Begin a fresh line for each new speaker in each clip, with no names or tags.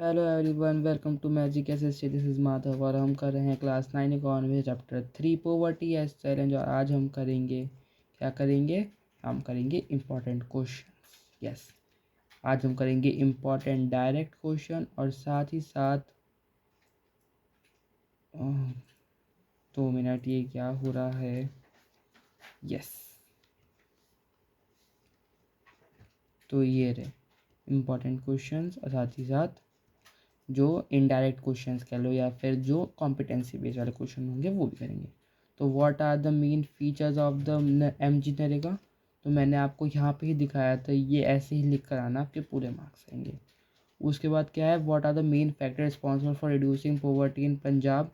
Hello everyone, welcome to magic SST. This is Madhav और हम कर रहे हैं class 9 economy chapter 3 poverty as challenge. और आज हम करेंगे हम करेंगे इम्पॉर्टेंट क्वेश्चन। यस, आज हम करेंगे इम्पॉर्टेंट डायरेक्ट क्वेश्चन और साथ ही साथ 2 मिनट, ये क्या हो रहा है। यस, तो ये रहे इम्पॉर्टेंट क्वेश्चंस और साथ ही साथ जो इनडायरेक्ट क्वेश्चंस कह लो या फिर जो कॉम्पिटेंसी बेस्ड वाले क्वेश्चन होंगे वो भी करेंगे। तो what are the main features of the MG NREGA, तो मैंने आपको यहाँ पे ही दिखाया था, ये ऐसे ही लिख कर आना, आपके पूरे मार्क्स आएंगे। उसके बाद क्या है, what are the main factor responsible for reducing poverty in Punjab,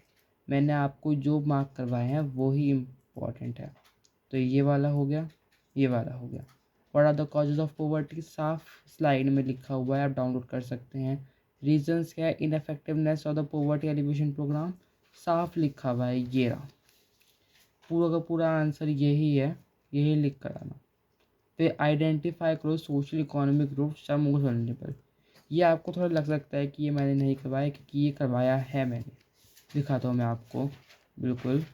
मैंने आपको जो मार्क करवाए हैं वो ही इम्पॉर्टेंट है। तो ये वाला हो गया, ये वाला हो गया। What are the causes of poverty, साफ स्लाइड में लिखा हुआ है, आप डाउनलोड कर सकते हैं। रीजंस क्या है, ineffectiveness of the poverty alleviation programme, साफ लिखा हुआ है, ये रहा। पूरा का पूरा आंसर यही है, यही लिख कर आना। फिर आइडेंटिफाई करो social economic groups are most vulnerable, ये आपको थोड़ा लग सकता है कि ये मैंने नहीं करवाया, क्योंकि ये करवाया है मैंने, दिखाता हूँ मैं आपको बिल्कुल।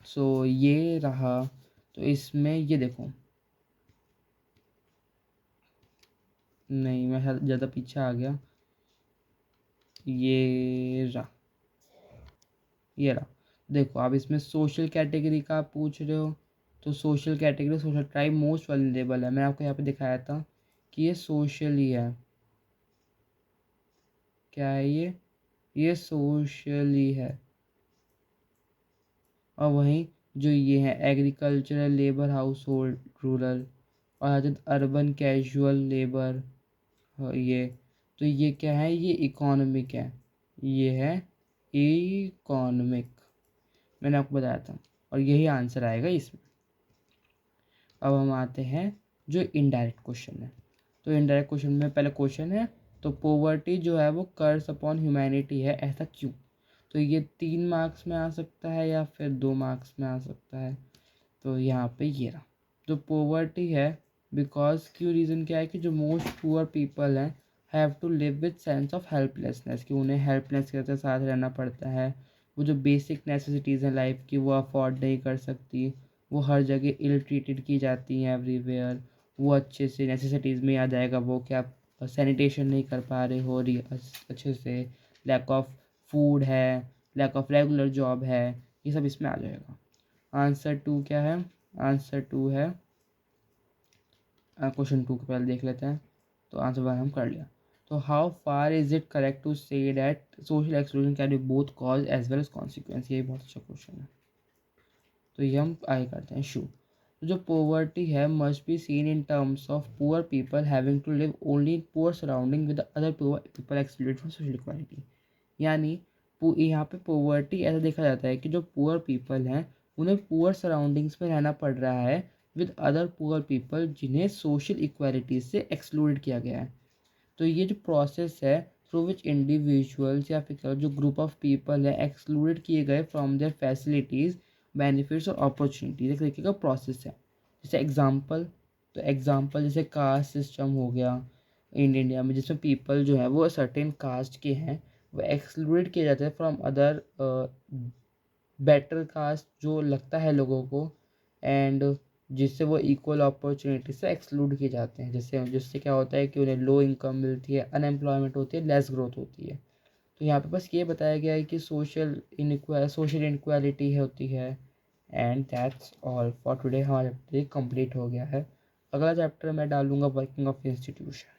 सो ये रहा। तो इसमें ये देखो, नहीं मैं ज़्यादा पीछे आ गया, ये रहा, ये रहा। देखो, आप इसमें सोशल कैटेगरी का आप पूछ रहे हो, तो social category social tribe most vulnerable है। मैंने आपको यहाँ पे दिखाया था कि ये सोशल ही है। क्या है ये सोशल ही है। और वहीं जो ये है agricultural labour, house hold rural, और आ जाता अर्बन कैजुअल लेबर, ये, तो ये क्या है, ये इकोनॉमिक है, ये है इकोनॉमिक, मैंने आपको बताया था। और यही आंसर आएगा इसमें। अब हम आते हैं जो इनडायरेक्ट क्वेश्चन है। तो इनडायरेक्ट क्वेश्चन में पहले क्वेश्चन है, तो पोवर्टी जो है वो कर्स अपॉन ह्यूमैनिटी है, ऐसा क्यों। तो ये 3 मार्क्स में आ सकता है या फिर 2 मार्क्स में आ सकता है। तो यहाँ पे ये रहा, जो पोवर्टी है, बिकॉज क्यों, रीज़न क्या है कि जो मोस्ट पुअर पीपल हैं have to live with sense of helplessness, कि उन्हें हेल्पलेस के साथ रहना पड़ता है। वो जो बेसिक नेसेसिटीज़ हैं लाइफ की वो अफोर्ड नहीं कर सकती, वो हर जगह इल ट्रीटेड की जाती हैं एवरीवेयर। वो अच्छे से नेसेसिटीज़ में आ जाएगा वो कि आप सैनिटेशन नहीं कर पा रहे हो अच्छे से, लैक ऑफ फूड है, लैक ऑफ रेगुलर जॉब है, ये सब इसमें आ जाएगा। आंसर 2 क्या है, आंसर 2 है, क्वेश्चन 2 को पहले देख लेते हैं। तो आंसर 1 हम कर लिया। तो how far is it correct to say that social exclusion can be both cause as well as consequence, ये बहुत अच्छा क्वेश्चन है। तो ये हम आगे करते हैं शू। तो जो पोवर्टी है must be seen in terms of poor people having to live only in poor surrounding with other poor people excluded from social equality. यानी यहाँ पे पोवर्टी ऐसा देखा जाता है कि जो पुअर पीपल हैं उन्हें पुअर सराउंडिंग्स में रहना पड़ रहा है विद अदर पुअर पीपल जिन्हें सोशल इक्वालिटी से एक्सक्लूडेड किया गया है। तो ये जो प्रोसेस है थ्रू विच इंडिविजुअल्स या फिर जो ग्रुप ऑफ पीपल है एक्सक्लूडेड किए गए फ्रॉम देयर फैसिलिटीज़, बेनिफिट्स और अपॉर्चुनिटीज, एक तरीके का प्रोसेस है। जैसे एग्जांपल, तो एग्जांपल जैसे कास्ट सिस्टम हो गया इंडिया में, जिसमें पीपल जो है वो सर्टेन कास्ट के हैं, वो एक्सक्लूडेड किए जाते हैं फ्रॉम अदर बेटर कास्ट जो लगता है लोगों को, एंड जिससे वो इक्वल अपॉर्चुनिटी से एक्सक्लूड किए जाते हैं, जिससे क्या होता है कि उन्हें लो इनकम मिलती है, अनएम्प्लॉयमेंट होती है, लेस ग्रोथ होती है। तो यहाँ पे बस ये बताया गया है कि सोशल इनक्वालिटी होती है। And that's all for today, हमारा चैप्टर कंप्लीट हो गया है। अगला चैप्टर मैं डालूंगा वर्किंग ऑफ इंस्टीट्यूशन।